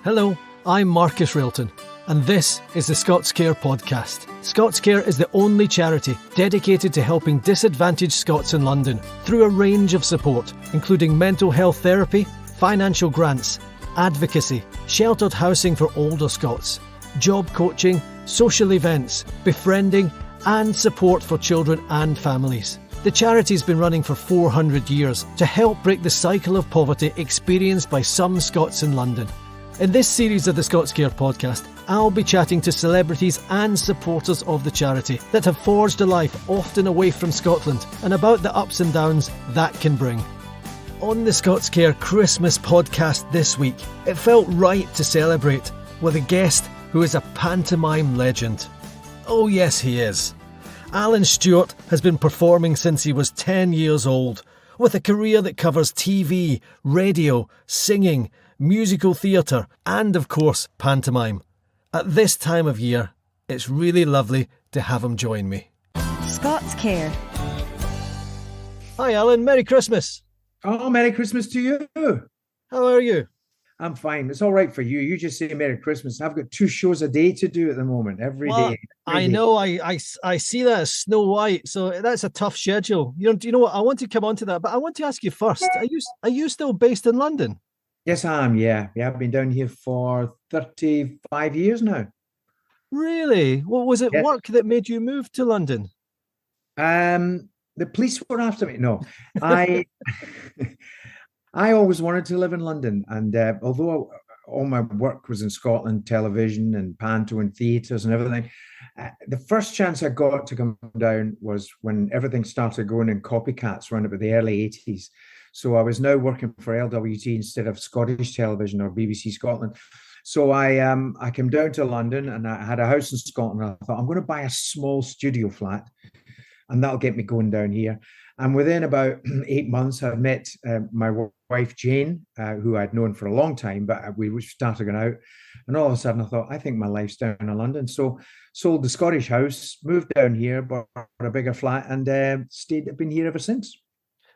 Hello, I'm Marcus Railton, and this is the ScotsCare podcast. ScotsCare is the only charity dedicated to helping disadvantaged Scots in London through a range of support, including mental health therapy, financial grants, advocacy, sheltered housing for older Scots, job coaching, social events, befriending, and support for children and families. The charity's been running for 400 years to help break the cycle of poverty experienced by some Scots in London. In this series of the ScotsCare podcast, I'll be chatting to celebrities and supporters of the charity that have forged a life often away from Scotland and about the ups and downs that can bring. On the ScotsCare Christmas podcast this week, it felt right to celebrate with a guest who is a pantomime legend. Oh yes, he is. Allan Stewart has been performing since he was 10 years old, with a career that covers TV, radio, singing, musical theatre, and of course, pantomime. At this time of year, it's really lovely to have him join me. ScotsCare. Hi Allan, Merry Christmas. Oh, Merry Christmas to you. How are you? I'm fine. It's all right for you. You just say Merry Christmas. I've got 2 shows a day to do at the moment, every day. I know. I see that as Snow White, so that's a tough schedule. Do you know what? I want to come on to that, but I want to ask you first. Are you still based in London? Yes, I am. Yeah. I've been down here for 35 years now. Really? What was it? Yes. Work that made you move to London? The police were after me. No, I always wanted to live in London, and although all my work was in Scotland, television and panto and theatres and everything, the first chance I got to come down was when everything started going in copycats around about the early 80s. So I was now working for LWT instead of Scottish television or BBC Scotland. So I came down to London and I had a house in Scotland. I thought, I'm going to buy a small studio flat and that'll get me going down here. And within about 8 months, I met my wife, Jane, who I'd known for a long time, but we started going out. And all of a sudden, I thought, I think my life's down in London. So sold the Scottish house, moved down here, bought a bigger flat, and I've been here ever since.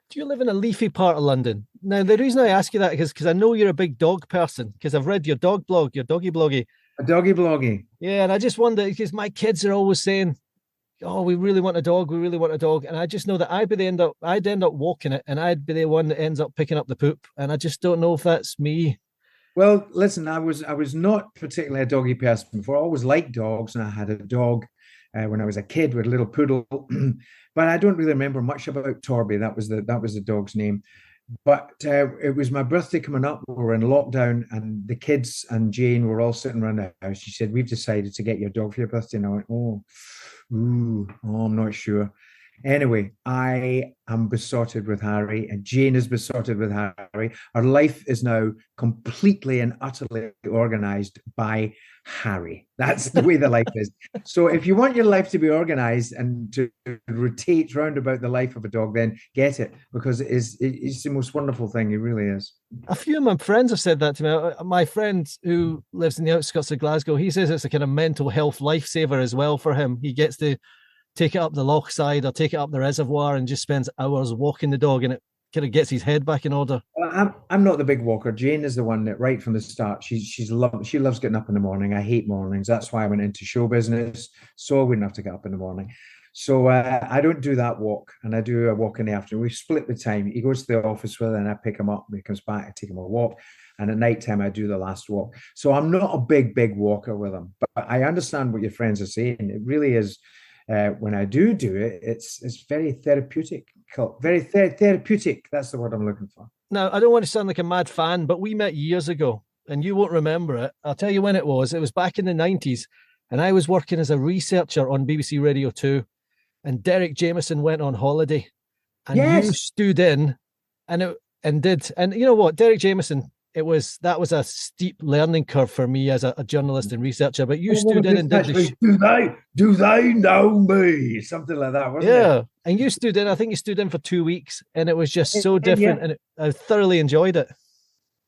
Do you live in a leafy part of London? Now, the reason I ask you that is because I know you're a big dog person, because I've read your dog blog, your doggy bloggy. A doggy bloggy. Yeah, and I just wonder, because my kids are always saying, oh, we really want a dog, we really want a dog. And I just know that I'd end up walking it, and I'd be the one that ends up picking up the poop. And I just don't know if that's me. Well, listen, I was not particularly a doggy person before. I always liked dogs, and I had a dog when I was a kid with a little poodle. But I don't really remember much about Torby. That was the dog's name. But it was my birthday coming up. We were in lockdown, and the kids and Jane were all sitting around the house. She said, "We've decided to get your dog for your birthday." And I went, I'm not sure. Anyway, I am besotted with Harry, and Jane is besotted with Harry. Our life is now completely and utterly organized by Harry. That's the way the life is. So if you want your life to be organized and to rotate round about the life of a dog, then get it, because it's the most wonderful thing. It really is. A few of my friends have said that to me. My friend who lives in the outskirts of Glasgow, he says it's a kind of mental health lifesaver as well for him. He gets to take it up the loch side or take it up the reservoir and just spends hours walking the dog, and it kind of gets his head back in order. Well, I'm not the big walker. Jane is the one that right from the start, she loves getting up in the morning. I hate mornings. That's why I went into show business, so I wouldn't have to get up in the morning. So I don't do that walk, and I do a walk in the afternoon. We split the time. He goes to the office with her, and I pick him up. When he comes back, I take him a walk, and at night time I do the last walk. So I'm not a big walker with him, but I understand what your friends are saying. It really is. When I do it, it's very therapeutic. Very therapeutic. That's the word I'm looking for. Now, I don't want to sound like a mad fan, but we met years ago, and you won't remember it. I'll tell you when it was. It was back in the 90s, and I was working as a researcher on BBC Radio 2, and Derek Jameson went on holiday, and yes. You stood in, and you know what, Derek Jameson. That was a steep learning curve for me as a journalist and researcher. But you stood in and did do they know me? Something like that, wasn't it? Yeah, and you stood in. I think you stood in for 2 weeks, and it was just so different, and I thoroughly enjoyed it.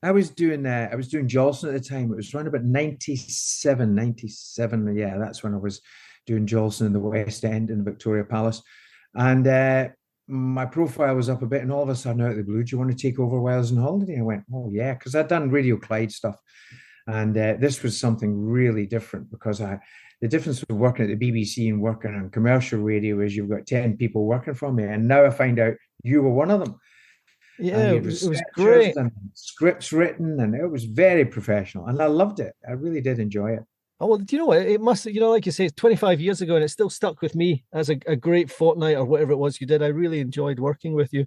I was doing Jolson at the time. It was around about 97. Yeah, that's when I was doing Jolson in the West End in the Victoria Palace, and my profile was up a bit, and all of a sudden, out of the blue, "Do you want to take over Wales on holiday?" I went, "Oh yeah," because I'd done Radio Clyde stuff, And this was something really different because the difference with working at the BBC and working on commercial radio is you've got 10 people working for me. And now I find out you were one of them. And Yeah, we had it was researchers great. and scripts written, and it was very professional. And I loved it. I really did enjoy it. Oh, well, do you know what? It must, like you say, it's 25 years ago and it still stuck with me as a great fortnight or whatever it was you did. I really enjoyed working with you.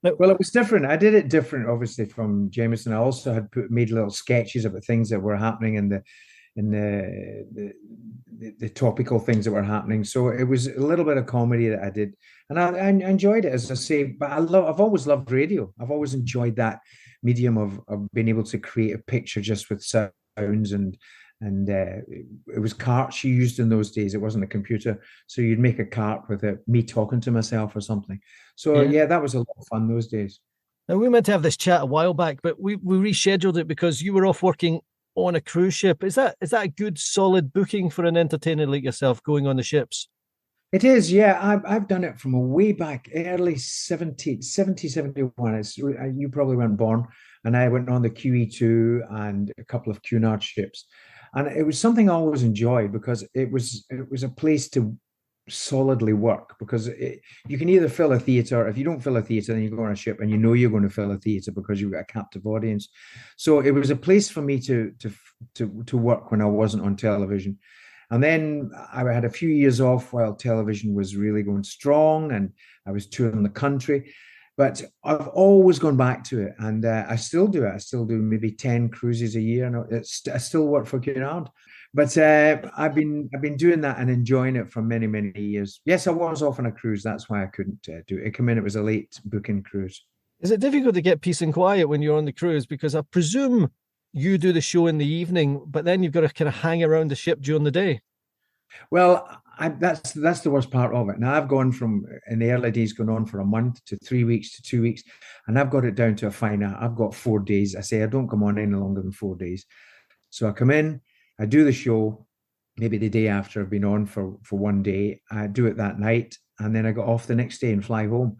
Now, Well, it was different. I did it different, obviously, from Jameson. I also had made little sketches about things that were happening in the topical things that were happening. So it was a little bit of comedy that I did, and I enjoyed it, as I say. But I've always loved radio. I've always enjoyed that medium of being able to create a picture just with sounds and it was carts you used in those days. It wasn't a computer, so you'd make a cart with me talking to myself or something. So yeah. yeah, that was a lot of fun those days. Now, we meant to have this chat a while back, but we rescheduled it because you were off working on a cruise ship. Is that a good solid booking for an entertainer like yourself going on the ships? It is, yeah. I've done it from a way back, early 71. You probably weren't born. And I went on the QE2 and a couple of Cunard ships. And it was something I always enjoyed because it was a place to solidly work because you can either fill a theatre. If you don't fill a theatre, then you go on a ship and you know you're going to fill a theatre because you've got a captive audience. So it was a place for me to work when I wasn't on television. And then I had a few years off while television was really going strong and I was touring the country. But I've always gone back to it and I still do it. I still do maybe 10 cruises a year. And I still work for Cunard. But I've been doing that and enjoying it for many, many years. Yes, I was off on a cruise. That's why I couldn't do it. It came in, it was a late booking cruise. Is it difficult to get peace and quiet when you're on the cruise? Because I presume you do the show in the evening, but then you've got to kind of hang around the ship during the day. Well, that's the worst part of it. Now I've gone from in the early days going on for a month to 3 weeks to 2 weeks, and I've got it down to a fine art. I've got 4 days. I say I don't come on any longer than 4 days. So I come in, I do the show, maybe the day after I've been on for one day. I do it that night, and then I got off the next day and fly home.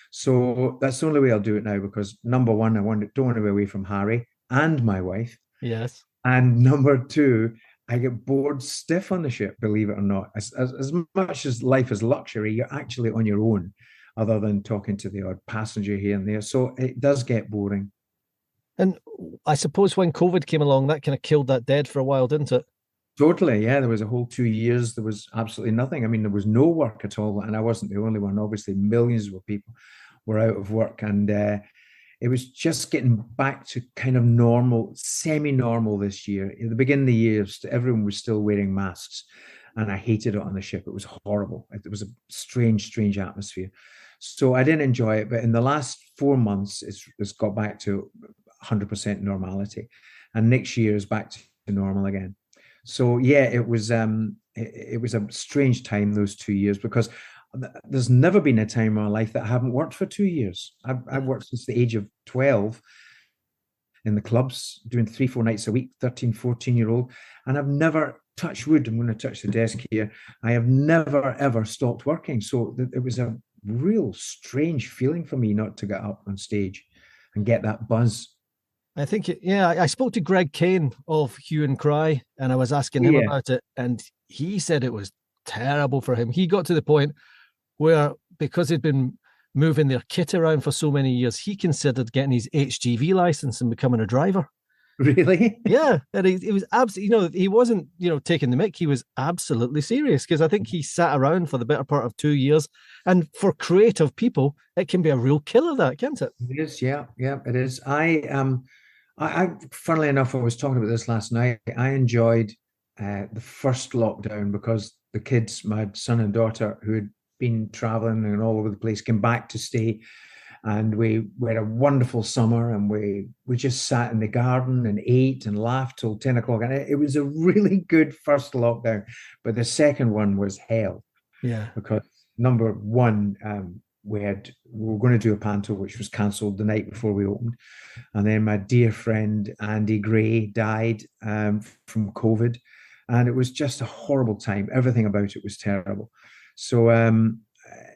So that's the only way I'll do it now because number one, don't want to be away from Harry and my wife. Yes. And number two, I get bored stiff on the ship, believe it or not. As much as life is luxury, you're actually on your own, other than talking to the odd passenger here and there. So it does get boring. And I suppose when COVID came along, that kind of killed that dead for a while, didn't it? Totally. Yeah. There was a whole 2 years. There was absolutely nothing. I mean, there was no work at all. And I wasn't the only one. Obviously, millions of people were out of work. And it was just getting back to kind of normal, semi-normal this year. At the beginning of the year, everyone was still wearing masks, and I hated it on the ship. It was horrible. It was a strange, strange atmosphere. So I didn't enjoy it. But in the last 4 months, it's got back to 100% normality, and next year is back to normal again. So yeah, it was a strange time those 2 years because there's never been a time in my life that I haven't worked for 2 years. I've worked since the age of 12 in the clubs, doing 3, 4 nights a week, 13, 14-year-old. And I've never touched wood. I'm going to touch the desk here. I have never, ever stopped working. So it was a real strange feeling for me not to get up on stage and get that buzz. I think, yeah, I spoke to Greg Kane of Hue and Cry, and I was asking him Yeah, about it, and he said it was terrible for him. He got to the point where, because he'd been moving their kit around for so many years, he considered getting his HGV license and becoming a driver. really? Yeah, and he was absolutely, he wasn't, taking the mick. He was absolutely serious because I think he sat around for the better part of 2 years. And for creative people, it can be a real killer, that, can't it? It is, yeah, yeah, it is. Funnily enough, I was talking about this last night. I enjoyed the first lockdown because the kids, my son and daughter, who had been traveling and all over the place, came back to stay, and we had a wonderful summer, and we just sat in the garden and ate and laughed till 10 o'clock, and it was a really good first lockdown. But the second one was hell Yeah. because number one, we were going to do a panto which was cancelled the night before we opened, and then my dear friend Andy Gray died from COVID, and it was just a horrible time. Everything about it was terrible. So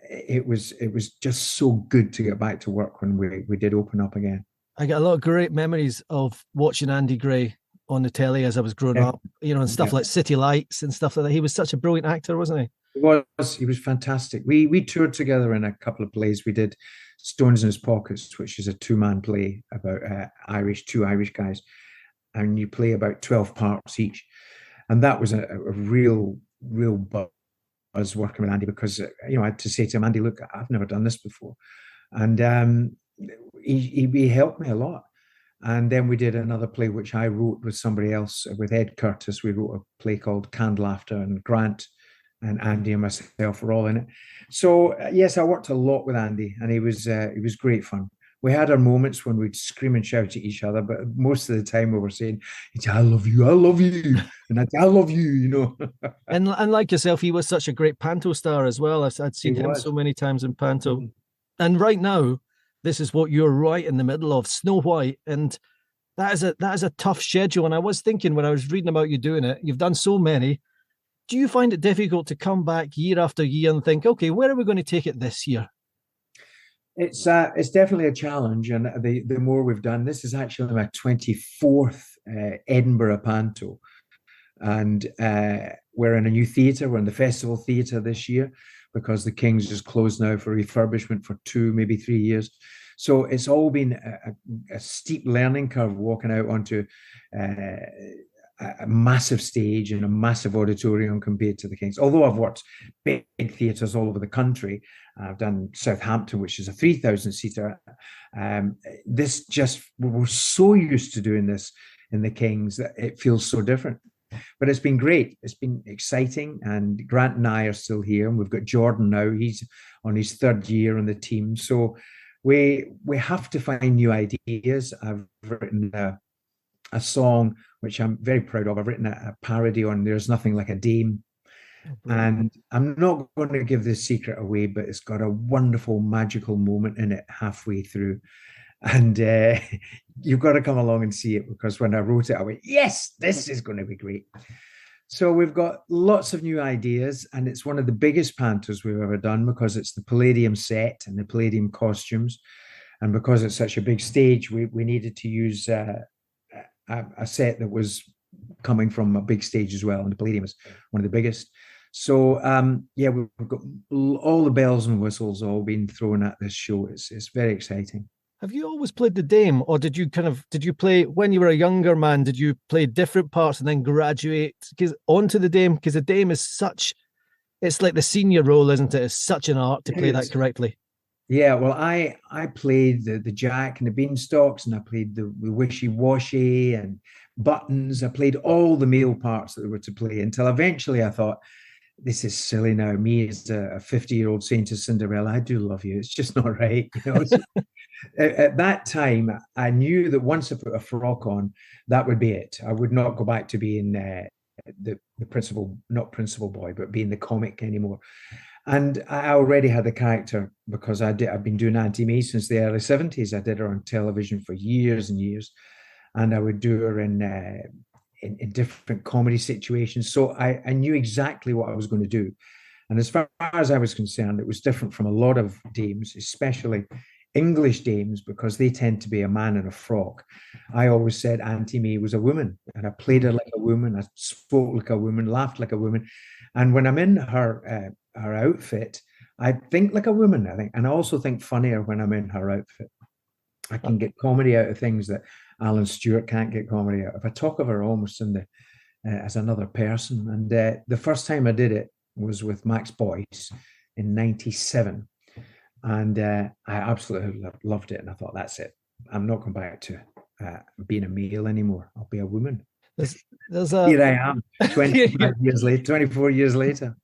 it was just so good to get back to work when we did open up again. I got a lot of great memories of watching Andy Gray on the telly as I was growing up, and stuff like City Lights and stuff like that. He was such a brilliant actor, wasn't he? He was fantastic. We toured together in a couple of plays. We did Stones in His Pockets, which is a two-man play about two Irish guys, and you play about 12 parts each. And that was a real buzz working with Andy, because I had to say to him, Andy, look, I've never done this before, and he helped me a lot. And then we did another play which I wrote with somebody else, with Ed Curtis. We wrote a play called Canned Laughter, and Grant and Andy and myself were all in it. So yes, I worked a lot with Andy, and he was great fun. We had our moments when we'd scream and shout at each other, but most of the time we were saying, I love you, and I love you, and like yourself, he was such a great panto star as well. I'd seen him so many times in panto. Mm-hmm. And right now, this is what you're right in the middle of, Snow White, and that is a tough schedule. And I was thinking when I was reading about you doing it, you've done so many. Do you find it difficult to come back year after year and think, okay, where are we going to take it this year? It's definitely a challenge, and the more we've done, this is actually my 24th Edinburgh panto, and we're in a new theatre. We're in the Festival Theatre this year, because the King's is closed now for refurbishment for 2, maybe 3 years. So it's all been a steep learning curve, walking out onto a massive stage and a massive auditorium compared to the King's. Although I've worked big theatres all over the country, I've done Southampton, which is a 3,000-seater. We're so used to doing this in the King's that it feels so different. But it's been great. It's been exciting. And Grant and I are still here. And we've got Jordan now. He's on his 3rd year on the team. So we have to find new ideas. I've written a song, which I'm very proud of. I've written a parody on There's Nothing Like a Dame. And I'm not going to give this secret away, but it's got a wonderful, magical moment in it halfway through. And you've got to come along and see it, because when I wrote it, I went, yes, this is going to be great. So we've got lots of new ideas, and it's one of the biggest pantos we've ever done, because it's the Palladium set and the Palladium costumes. And because it's such a big stage, we needed to use a set that was coming from a big stage as well. And the Palladium is one of the biggest. So we've got all the bells and whistles all being thrown at this show. It's very exciting. Have you always played the Dame, or did you play when you were a younger man? Did you play different parts and then graduate onto the Dame? Because the Dame is it's like the senior role, isn't it? It's such an art to play that correctly. Yeah, well, I played the Jack and the Beanstalks, and I played the Wishy Washy and Buttons. I played all the male parts that there were to play, until eventually I thought, this is silly now. Me as a 50-year-old saying to Cinderella, I do love you. It's just not right. At that time, I knew that once I put a frock on, that would be it. I would not go back to being the principal, not principal boy, but being the comic anymore. And I already had the character, because I've been doing Auntie May since the early 70s. I did her on television for years and years, and I would do her in different comedy situations. So I knew exactly what I was going to do. And as far as I was concerned, it was different from a lot of dames, especially English dames, because they tend to be a man in a frock. I always said Auntie May was a woman, and I played her like a woman. I spoke like a woman, laughed like a woman. And when I'm in her outfit, I think like a woman, I think. And I also think funnier when I'm in her outfit. I can get comedy out of things that Allan Stewart can't get comedy out of. I talk of her almost as another person. And the first time I did it was with Max Boyce in 97. And I absolutely loved it. And I thought, that's it. I'm not going back to being a male anymore. I'll be a woman. Here I am, 24 years later.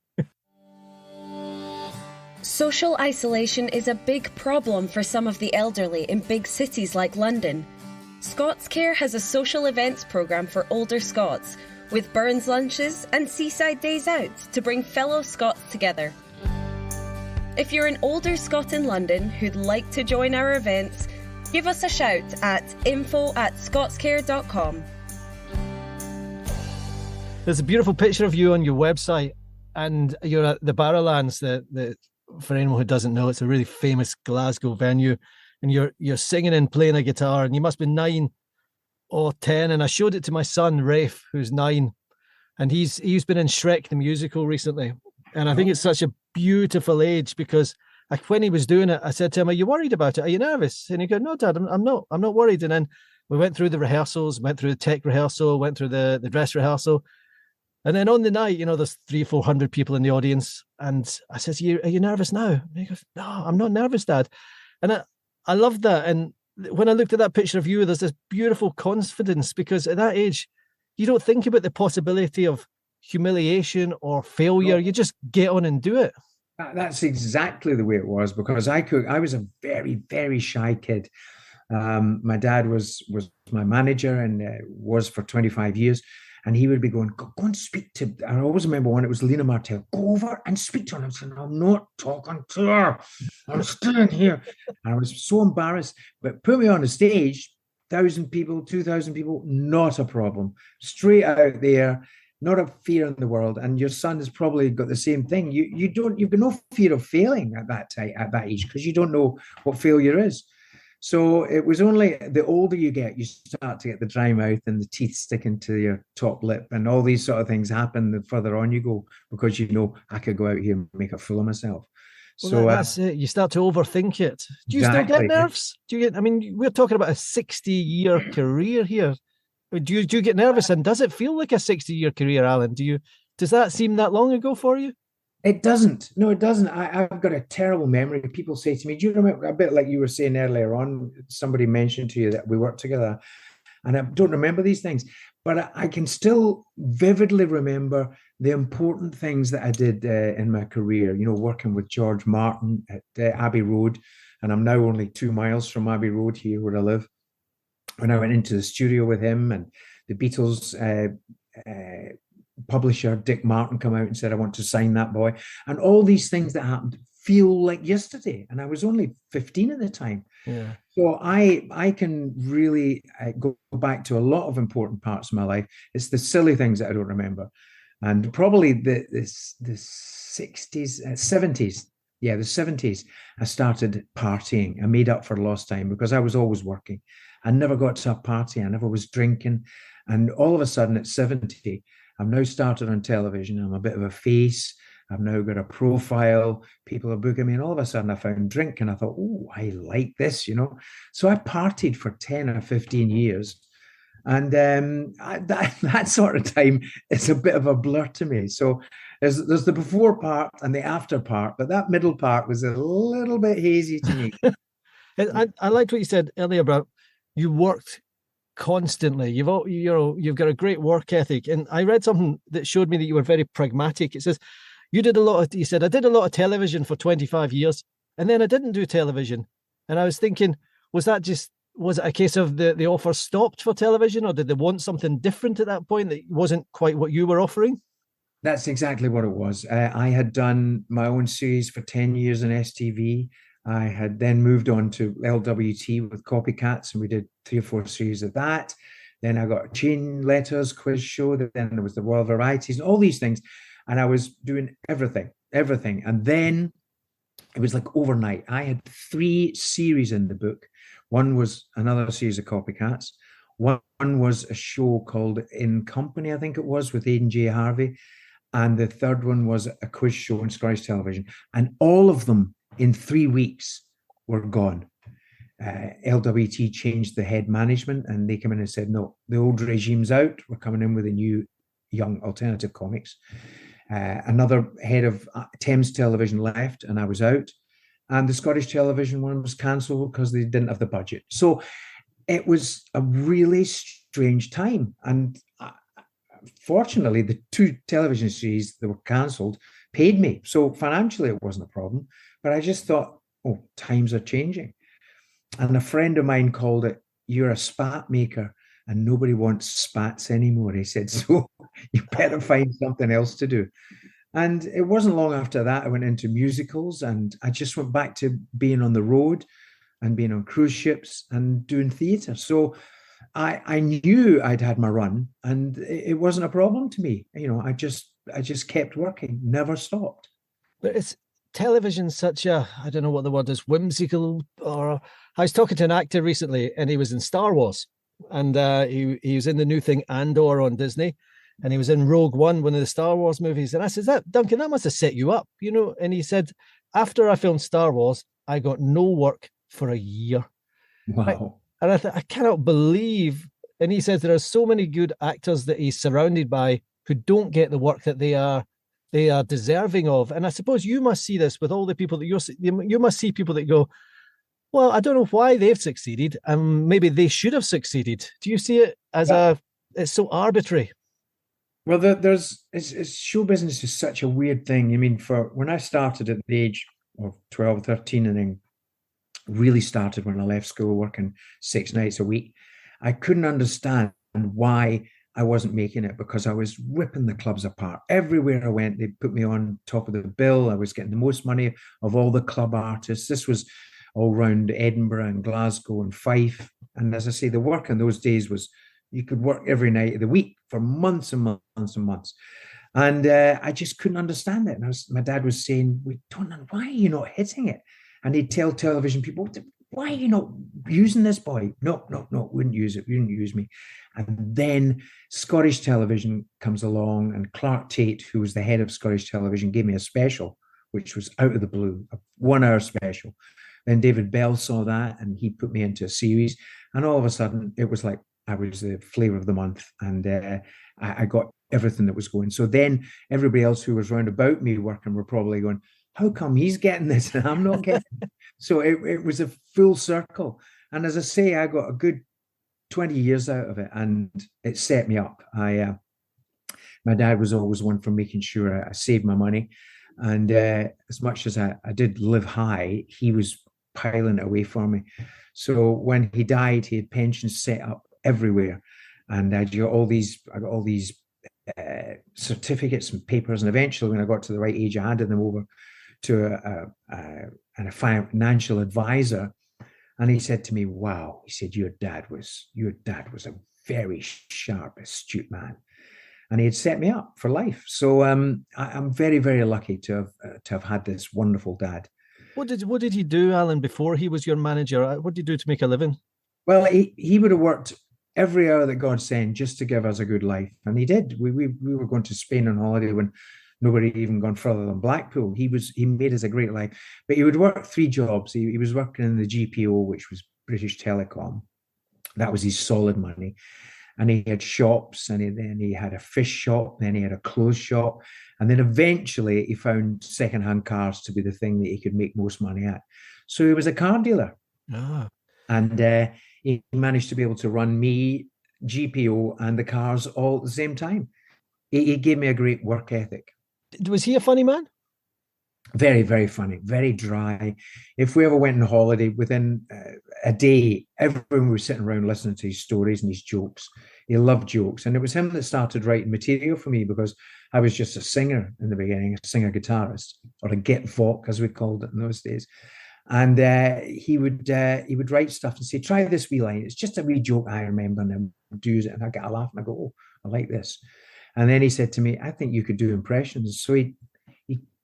Social isolation is a big problem for some of the elderly in big cities like London. ScotsCare has a social events programme for older Scots, with Burns lunches and seaside days out to bring fellow Scots together. If you're an older Scot in London who'd like to join our events, give us a shout at info@scotscare.com. There's a beautiful picture of you on your website, and you're at the Barrowlands. For anyone who doesn't know, it's a really famous Glasgow venue, and you're singing and playing a guitar, and you must be 9. or 10, and I showed it to my son, Rafe, who's 9, and he's been in Shrek the musical recently. And I think it's such a beautiful age because when he was doing it, I said to him, "Are you worried about it? Are you nervous?" And he goes, "No, Dad, I'm not. I'm not worried." And then we went through the rehearsals, went through the tech rehearsal, went through the dress rehearsal. And then on the night, there's 300-400 people in the audience. And I says, "Are you nervous now?" And he goes, "No, I'm not nervous, Dad." And I loved that. And when I looked at that picture of you, there's this beautiful confidence because at that age, you don't think about the possibility of humiliation or failure. You just get on and do it. That's exactly the way it was because I was a very, very shy kid. My dad was my manager and was for 25 years. And he would be going, go and speak to, I always remember when it was Lena Martell, go over and speak to her. And I'm saying, I'm not talking to her. I'm staying here. And I was so embarrassed. But put me on the stage, 1,000 people, 2,000 people, not a problem. Straight out there, not a fear in the world. And your son has probably got the same thing. You've got no fear of failing at that time, at that age, because you don't know what failure is. So it was only the older you get, you start to get the dry mouth and the teeth sticking to your top lip, and all these sort of things happen the further on you go because I could go out here and make a fool of myself. Well, so that's it. You start to overthink it. Do you still get nerves? We're talking about a 60-year career here. Do you get nervous, and does it feel like a 60-year career, Alan? Does that seem that long ago for you? It doesn't. No, it doesn't. I've got a terrible memory. People say to me, do you remember, a bit like you were saying earlier on, somebody mentioned to you that we worked together, and I don't remember these things, but I can still vividly remember the important things that I did in my career, working with George Martin at Abbey Road, and I'm now only 2 miles from Abbey Road here where I live. When I went into the studio with him and the Beatles publisher Dick Martin come out and said, I want to sign that boy. And all these things that happened feel like yesterday. And I was only 15 at the time. Yeah. So I can really go back to a lot of important parts of my life. It's the silly things that I don't remember. And probably the 60s, 70s. Yeah, the 70s, I started partying. I made up for lost time because I was always working. I never got to a party. I never was drinking. And all of a sudden at 70, I've now started on television. I'm a bit of a face. I've now got a profile. People are booking me. And all of a sudden I found drink and I thought, oh, I like this, So I partied for 10 or 15 years. And that sort of time is a bit of a blur to me. So there's the before part and the after part, but that middle part was a little bit hazy to me. I liked what you said earlier about you worked constantly. You've got a great work ethic, and I read something that showed me that you were very pragmatic. It says you did you said I did a lot of television for 25 years, and then I didn't do television. And I was thinking, was it a case of the offer stopped for television, or did they want something different at that point that wasn't quite what you were offering? That's exactly what it was. I had done my own series for 10 years on STV. I had then moved on to LWT with Copycats, and we did 3 or 4 series of that. Then I got Chain Letters quiz show. Then there was the World Varieties and all these things. And I was doing everything. And then it was like overnight. I had 3 series in the book. One was another series of Copycats. One was a show called In Company, I think it was, with Aidan J. Harvey. And the third one was a quiz show on Scottish television. And all of them in 3 weeks were gone. LWT changed the head management and they came in and said, no, the old regime's out. We're coming in with a new young alternative comics. Another head of Thames Television left and I was out. And the Scottish television one was cancelled because they didn't have the budget. So it was a really strange time. And fortunately, the 2 television series that were cancelled paid me. So financially, it wasn't a problem. But I just thought, oh, times are changing. And a friend of mine called it, you're a spat maker and nobody wants spats anymore. He said, so you better find something else to do. And it wasn't long after that, I went into musicals and I just went back to being on the road and being on cruise ships and doing theatre. So I knew I'd had my run and it wasn't a problem to me. I just kept working, never stopped. But it's television such a, I don't know what the word is, whimsical, or I was talking to an actor recently and he was in Star Wars and he was in the new thing Andor on Disney, and he was in Rogue One, one of the Star Wars movies. And I said, "That Duncan, that must have set you up, you know." And he said, "After I filmed Star Wars, I got no work for a year." Wow. And I thought, I cannot believe. And he says there are so many good actors that he's surrounded by who don't get the work that they are deserving of. And I suppose you must see this with all the people that you must see people that go, well, I don't know why they've succeeded, and maybe they should have succeeded. Do you see it as it's so arbitrary? Well, it's show business is such a weird thing. I mean, for when I started at the age of 12, 13, and then really started when I left school working 6 nights a week, I couldn't understand why I wasn't making it, because I was ripping the clubs apart. Everywhere I went, they put me on top of the bill. I was getting the most money of all the club artists. This was all around Edinburgh and Glasgow and Fife. And as I say, the work in those days was you could work every night of the week for months and months and months. And I just couldn't understand it. And my dad was saying, "We don't know, why are you not hitting it?" And he'd tell television people, "Why are you not using this boy?" No, wouldn't use it. Wouldn't use me. And then Scottish television comes along, and Clark Tate, who was the head of Scottish television, gave me a special, which was out of the blue, a 1 hour special. Then David Bell saw that, and he put me into a series. And all of a sudden, it was like I was the flavor of the month, and I got everything that was going. So then everybody else who was round about me working were probably going, "How come he's getting this and I'm not getting it?" So it was a full circle. And as I say, I got a good 20 years out of it, and it set me up. My dad was always one for making sure I saved my money. And as much as I did live high, he was piling it away for me. So when he died, he had pensions set up everywhere. And I got all these certificates and papers. And eventually, when I got to the right age, I handed them over to a financial advisor. And he said to me, "Wow," he said, your dad was a very sharp, astute man. And he had set me up for life. So I'm very, very lucky to have had this wonderful dad. What did he do, Alan, before he was your manager? What did he do to make a living? Well, he would have worked every hour that God sent just to give us a good life. And he did. We were going to Spain on holiday when nobody even gone further than Blackpool. He made us a great life. But he would work 3 jobs. He was working in the GPO, which was British Telecom. That was his solid money. And he had shops, and then he had a fish shop, then he had a clothes shop. And then eventually he found secondhand cars to be the thing that he could make most money at. So he was a car dealer. Ah. And he managed to be able to run me, GPO, and the cars all at the same time. He gave me a great work ethic. Was he a funny man? Very, very funny, very dry. If we ever went on holiday, within a day, everyone was sitting around listening to his stories and his jokes. He loved jokes. And it was him that started writing material for me, because I was just a singer in the beginning, a singer-guitarist, or a get vok, as we called it in those days. And he would write stuff and say, "Try this wee line. It's just a wee joke I remember," and I would do it, and I get a laugh, and I go, "Oh, I like this." And then he said to me, "I think you could do impressions." So he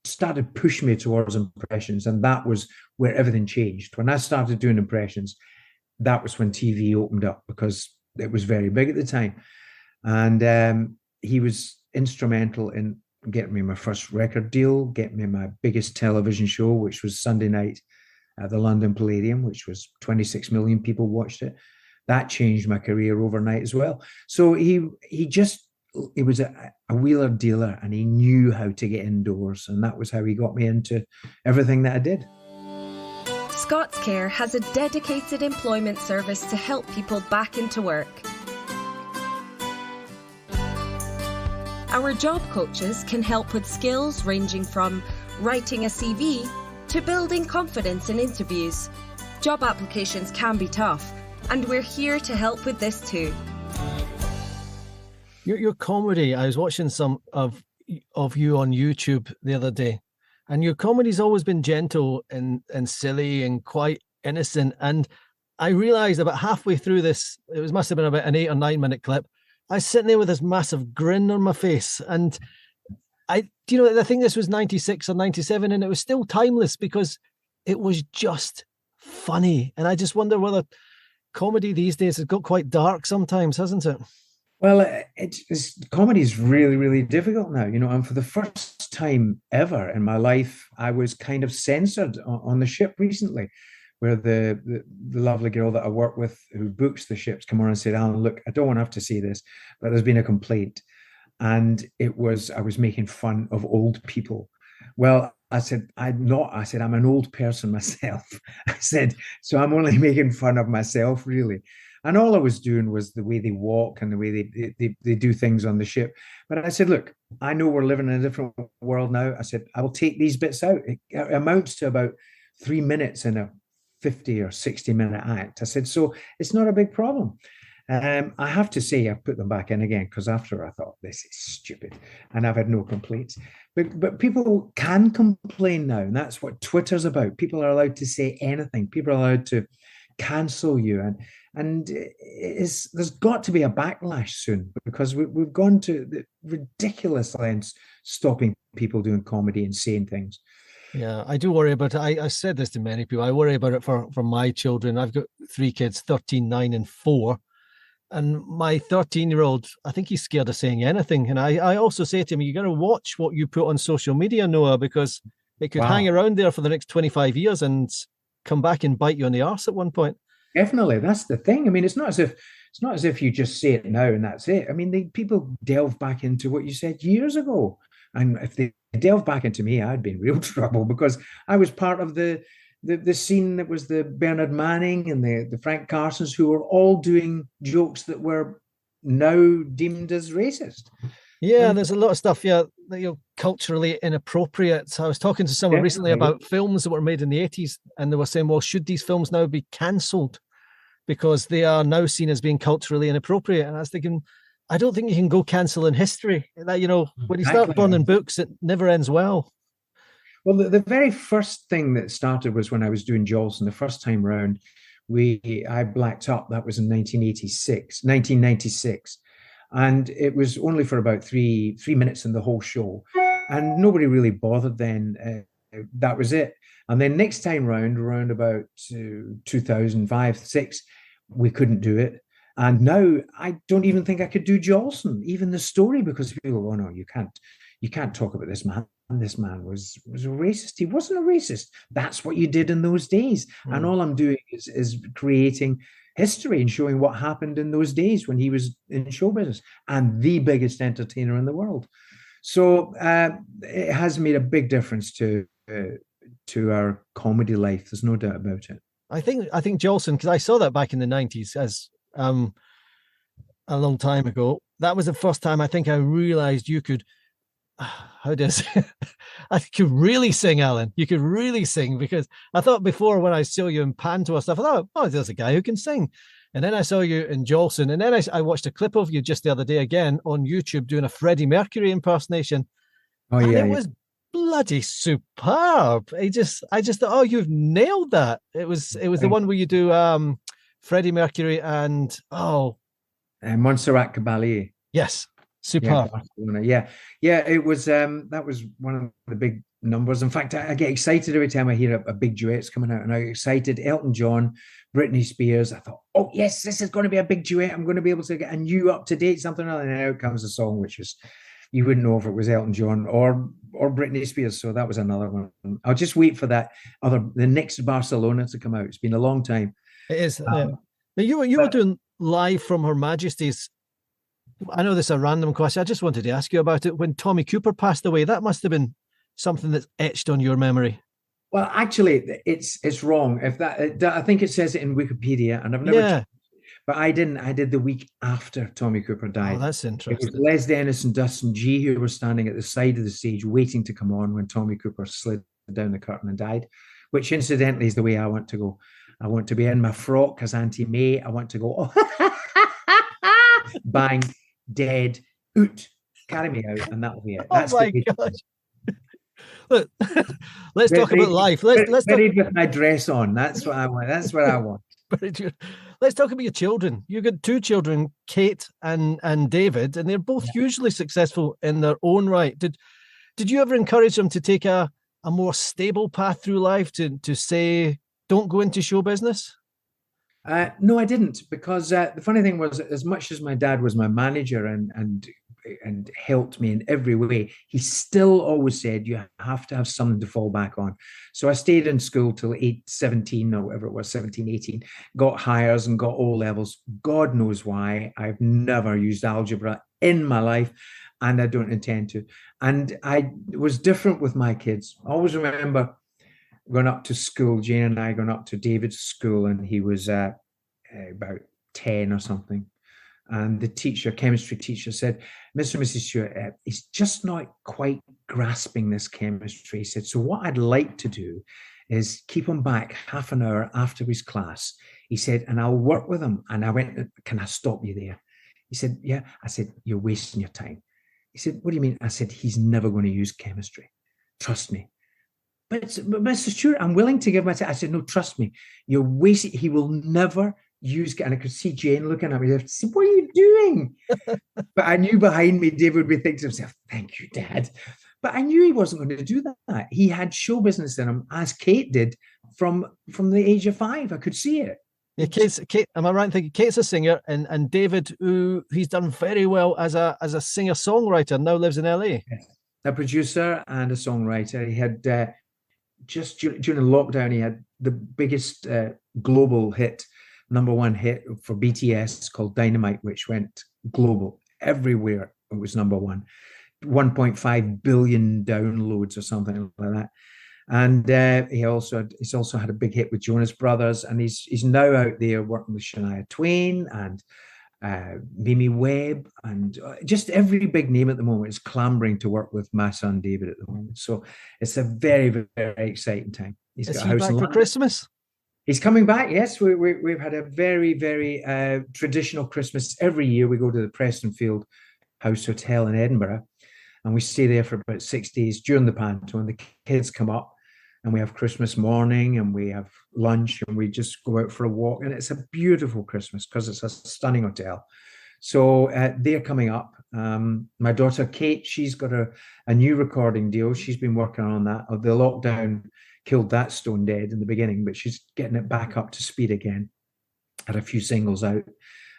started pushing me towards impressions, and that was where everything changed. When I started doing impressions, that was when TV opened up, because it was very big at the time. And he was instrumental in getting me my first record deal, getting me my biggest television show, which was Sunday night at the London Palladium, which was 26 million people watched it. That changed my career overnight as well. So he was a wheeler dealer, and he knew how to get indoors, and that was how he got me into everything that I did. ScotsCare has a dedicated employment service to help people back into work. Our job coaches can help with skills ranging from writing a CV to building confidence in interviews. Job applications can be tough, and we're here to help with this too. Your comedy, I was watching some of you on YouTube the other day, and your comedy's always been gentle and silly and quite innocent. And I realized about halfway through this, must have been about an 8 or 9 minute clip, I was sitting there with this massive grin on my face. And I think this was 96 or 97, and it was still timeless because it was just funny. And I just wonder whether comedy these days has got quite dark sometimes, hasn't it? Well, comedy is really, really difficult now, and for the first time ever in my life, I was kind of censored on the ship recently, where the lovely girl that I work with who books the ships come on and said, Alan, look, I don't want to have to see this, but there's been a complaint. And I was making fun of old people. Well, I said, I'm not. I said, I'm an old person myself. I said, so I'm only making fun of myself, really. And all I was doing was the way they walk and the way they do things on the ship. But I said, look, I know we're living in a different world now. I said, I will take these bits out. It amounts to about 3 minutes in a 50 or 60-minute act. I said, so it's not a big problem. I have to say, I put them back in again because after I thought, this is stupid, and I've had no complaints. But people can complain now, and that's what Twitter's about. People are allowed to say anything. People are allowed to cancel you, and there's got to be a backlash soon because we've gone to the ridiculous lengths stopping people doing comedy and saying things. Yeah, I do worry about it. I said this to many people. I worry about it for my children. I've got 3 kids, 13, 9, and 4. And my 13-year-old, I think he's scared of saying anything. And I also say to him, you got to watch what you put on social media, Noah, because it could hang around there for the next 25 years and come back and bite you on the arse at one point. Definitely. That's the thing. I mean, it's not as if you just say it now and that's it. I mean, people delve back into what you said years ago. And if they delve back into me, I'd be in real trouble because I was part of the scene that was the Bernard Manning and the Frank Carsons, who were all doing jokes that were now deemed as racist. Yeah, there's a lot of stuff, that culturally inappropriate. So I was talking to someone recently about films that were made in the 80s, and they were saying, well, should these films now be cancelled because they are now seen as being culturally inappropriate? And I was thinking, I don't think you can go cancelling history. That, when you start burning books, it never ends well. Well, the very first thing that started was when I was doing Jolson the first time round. I blacked up. That was in 1996. And it was only for about three minutes in the whole show. And nobody really bothered then. That was it. And then next time round about 2005, 6, we couldn't do it. And now I don't even think I could do Jolson, even the story, because people go, oh, no, you can't talk about this man. This man was a racist. He wasn't a racist. That's what you did in those days. And all I'm doing is creating history and showing what happened in those days when he was in show business and the biggest entertainer in the world. So it has made a big difference to our comedy life. There's no doubt about it. I think Jolson, because I saw that back in the 90s as a long time ago. That was the first time I think I realized you could I could really sing, Alan. You could really sing, because I thought before when I saw you in Panto and stuff, I thought, oh, there's a guy who can sing. And then I saw you in Jolson, and then I watched a clip of you just the other day again on YouTube doing a Freddie Mercury impersonation. Oh, and it was bloody superb. I just thought, oh, you've nailed that. It was the one where you do Freddie Mercury and Montserrat Caballé. Yes. Superb. Yeah. It was that was one of the big numbers. In fact, I get excited every time I hear a big duet's coming out, and I get excited. Elton John, Britney Spears. I thought, oh yes, this is going to be a big duet. I'm going to be able to get a new up to date something. And then out comes a song which is, you wouldn't know if it was Elton John or Britney Spears. So that was another one. I'll just wait for the next Barcelona to come out. It's been a long time. It is. Now you were doing live from Her Majesty's. I know this is a random question. I just wanted to ask you about it. When Tommy Cooper passed away, that must have been something that's etched on your memory. Well, actually, it's wrong. I think it says it in Wikipedia, and I've never. But I didn't. I did the week after Tommy Cooper died. Oh, that's interesting. It was Les Dennis and Dustin G who were standing at the side of the stage waiting to come on when Tommy Cooper slid down the curtain and died, which incidentally is the way I want to go. I want to be in my frock as Auntie May. I want to go, bang. Dead, oot, carry me out, and that'll be it. That's my gosh. Look, let's talk about life. Let's talk with my dress on. That's what I want. That's what I want. Let's talk about your children. You've got 2 children, Kate and David, and they're both hugely successful in their own right. Did you ever encourage them to take a more stable path through life, to say, don't go into show business? No, I didn't, because the funny thing was, as much as my dad was my manager and helped me in every way, he still always said you have to have something to fall back on. So I stayed in school till 17 or whatever it was, 17, 18, got hires and got O levels. God knows why. I've never used algebra in my life, and I don't intend to. And I was different with my kids. I always remember going up to school, Jane and I going up to David's school, and he was about 10 or something. And the teacher, chemistry teacher, said, Mr. and Mrs. Stewart, he's just not quite grasping this chemistry. He said, so what I'd like to do is keep him back half an hour after his class. He said, and I'll work with him. And I went, can I stop you there? He said, yeah. I said, you're wasting your time. He said, what do you mean? I said, he's never going to use chemistry. Trust me. But Mr. Stewart, I'm willing to give my time. I said, no, trust me. You're wasting. He will never use. And I could see Jane looking at me. I said, what are you doing? But I knew behind me, David would be thinking to himself, thank you, Dad. But I knew he wasn't going to do that. He had show business in him, as Kate did from the age of 5. I could see it. Yeah, Kate, am I right in thinking Kate's a singer, and David, who he's done very well as a singer-songwriter, now lives in LA. Yes. A producer and a songwriter. He had just during lockdown, he had the biggest global hit, #1 hit for BTS called Dynamite, which went global. Everywhere it was #1. 1.5 billion downloads or something like that. And he's also had a big hit with Jonas Brothers, and he's now out there working with Shania Twain and Mimi Webb, and just every big name at the moment is clamoring to work with my son David at the moment. So it's a very, very exciting time. Is he back for Christmas? He's coming back. Yes, we've had a very, very traditional Christmas. Every year we go to the Prestonfield House Hotel in Edinburgh, and we stay there for about 6 days during the panto, and the kids come up. And we have Christmas morning, and we have lunch, and we just go out for a walk. And it's a beautiful Christmas because it's a stunning hotel. So they're coming up. My daughter, Kate, she's got a new recording deal. She's been working on that. The lockdown killed that stone dead in the beginning, but she's getting it back up to speed again. Had a few singles out,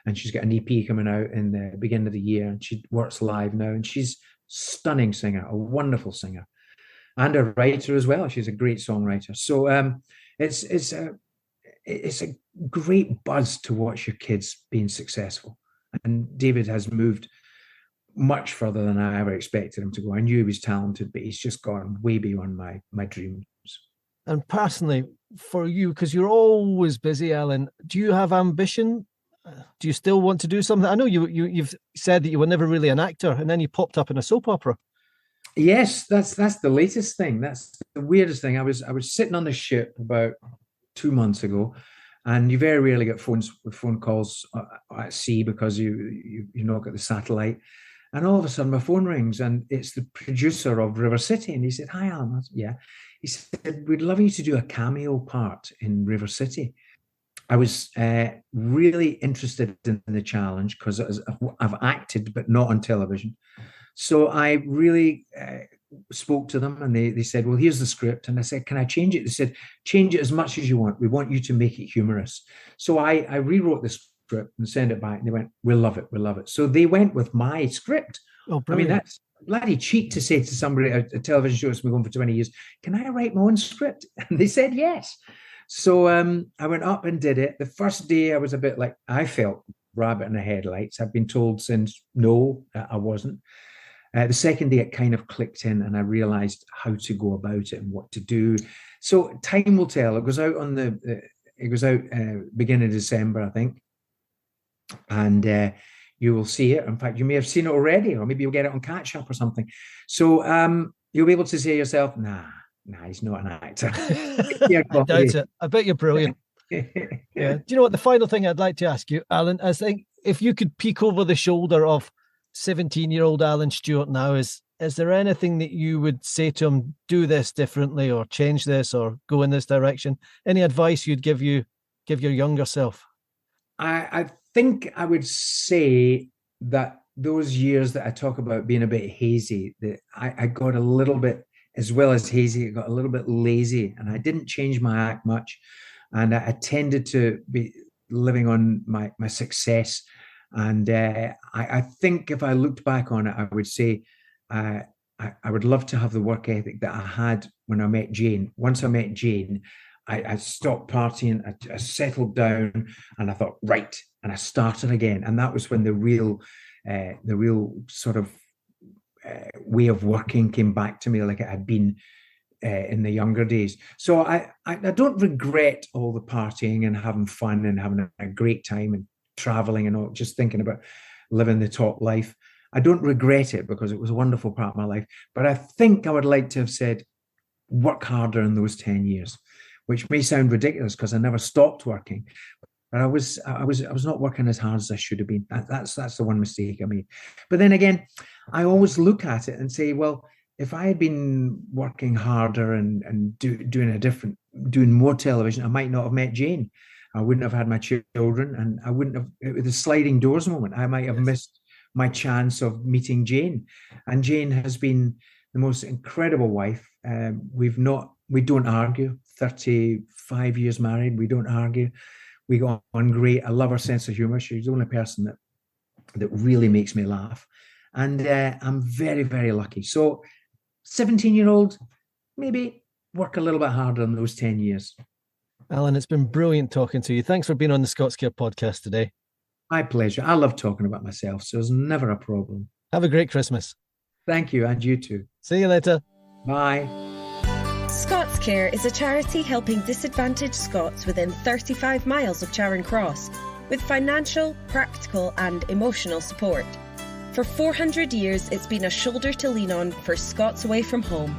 and she's got an EP coming out in the beginning of the year. And she works live now, and she's a stunning singer, a wonderful singer. And a writer as well. She's a great songwriter. So it's a great buzz to watch your kids being successful. And David has moved much further than I ever expected him to go. I knew he was talented, but he's just gone way beyond my dreams. And personally, for you, because you're always busy, Allan, do you have ambition? Do you still want to do something? I know you've said that you were never really an actor, and then you popped up in a soap opera. Yes, that's the latest thing. That's the weirdest thing. I was sitting on the ship about 2 months ago, and you very rarely get phone calls at sea because you not got the satellite. And all of a sudden, my phone rings, and it's the producer of River City, and he said, "Hi, Allan." Yeah, he said, "We'd love you to do a cameo part in River City." I was really interested in the challenge because I've acted, but not on television. So I really spoke to them, and they said, well, here's the script. And I said, can I change it? They said, change it as much as you want. We want you to make it humorous. So I rewrote the script and sent it back, and they went, we'll love it. We'll love it. So they went with my script. Oh, brilliant. I mean, that's bloody cheek to say to somebody, a television show that's been going for 20 years, can I write my own script? And they said, yes. So I went up and did it. The first day I was a bit like, I felt rabbit in the headlights. I've been told since, no, I wasn't. The second day, it kind of clicked in, and I realized how to go about it and what to do. So time will tell. It goes out beginning of December, I think, and you will see it. In fact, you may have seen it already, or maybe you'll get it on catch up or something. So you'll be able to say to yourself, nah, he's not an actor. I doubt it. I bet you're brilliant. Yeah. Do you know what? The final thing I'd like to ask you, Allan, I think if you could peek over the shoulder of 17-year-old Allan Stewart now, is there anything that you would say to him, do this differently or change this or go in this direction? Any advice you'd give your younger self? I think I would say that those years that I talk about being a bit hazy, that I got a little bit, as well as hazy, I got a little bit lazy, and I didn't change my act much. And I tended to be living on my success. And I think if I looked back on it, I would say I would love to have the work ethic that I had when I met Jane. Once I met Jane, I stopped partying, I settled down, and I thought, right, and I started again. And that was when the real sort of way of working came back to me, like it had been in the younger days. So I don't regret all the partying and having fun and having a great time and traveling and all, just thinking about living the top life. I don't regret it because it was a wonderful part of my life. But I think I would like to have said, work harder in those 10 years, which may sound ridiculous because I never stopped working. But I was not working as hard as I should have been. That's the one mistake I made. But then again, I always look at it and say, well, if I had been working harder and doing more television, I might not have met Jane. I wouldn't have had my children, and I wouldn't have, with the sliding doors moment, I might have missed my chance of meeting Jane. And Jane has been the most incredible wife. We don't argue. 35 years married, we don't argue. We got on great. I love her sense of humor. She's the only person that really makes me laugh. And I'm very, very lucky. So 17-year-old, maybe work a little bit harder in those 10 years. Allan, it's been brilliant talking to you. Thanks for being on the ScotsCare podcast today. My pleasure. I love talking about myself, so it's never a problem. Have a great Christmas. Thank you, and you too. See you later. Bye. ScotsCare is a charity helping disadvantaged Scots within 35 miles of Charing Cross with financial, practical and emotional support. For 400 years, it's been a shoulder to lean on for Scots away from home.